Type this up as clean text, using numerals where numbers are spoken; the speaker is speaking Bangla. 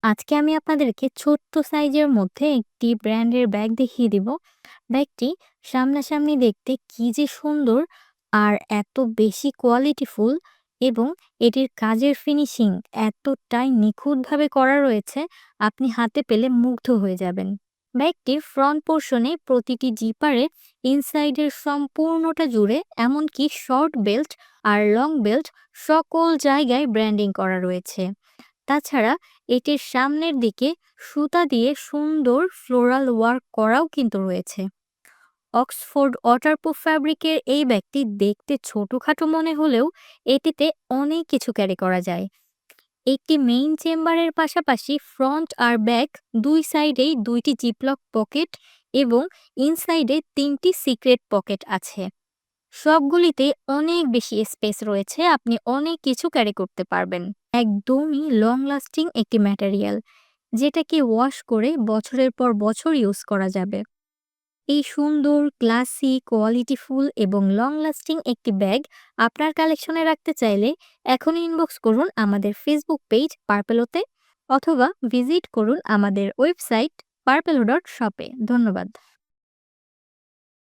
আজকে আমি আপনাদেরকে ছোট্ট সাইজের মধ্যে একটি ব্র্যান্ডের ব্যাগ দেখিয়ে দিব। ব্যাগটি সামনাসামনি দেখতে কি যে সুন্দর আর এত বেশি কোয়ালিটিফুল, এবং এটির কাজের ফিনিশিং এতটাই নিখুঁতভাবে করা রয়েছে, আপনি হাতে পেলে মুগ্ধ হয়ে যাবেন। ব্যাগটির ফ্রন্ট পোর্শনে প্রতিটি জিপারে ইনসাইডের সম্পূর্ণটা জুড়ে, এমনকি শর্ট বেল্ট আর লং বেল্ট সকল জায়গায় ব্র্যান্ডিং করা রয়েছে। তাছাড়া এটির সামনের দিকে সুতা দিয়ে সুন্দর ফ্লোরাল ওয়ার্ক করাও কিন্তু রয়েছে। অক্সফোর্ড ওয়াটারপ্রুফ ফ্যাব্রিকের এই ব্যাগটি দেখতে ছোটখাটো মনে হলেও এটিতে অনেক কিছু ক্যারি করা যায়। একটি মেইন চেম্বারের পাশাপাশি ফ্রন্ট আর ব্যাক দুই সাইডেই দুইটি জিপলক পকেট এবং ইনসাইডে তিনটি সিক্রেট পকেট আছে। সবগুলিতে অনেক বেশি স্পেস রয়েছে, আপনি অনেক কিছু ক্যারি করতে পারবেন। একদমই লং লাস্টিং একটি ম্যাটেরিয়াল, যেটাকে ওয়াশ করে বছরের পর বছর ইউজ করা যাবে। এই সুন্দর, ক্লাসি, কোয়ালিটিফুল এবং লং লাস্টিং একটি ব্যাগ আপনার কালেকশনে রাখতে চাইলে এখনই ইনবক্স করুন আমাদের ফেসবুক পেজ পার্পেলোতে, অথবা ভিজিট করুন আমাদের ওয়েবসাইট parpelo.shop-এ। ধন্যবাদ।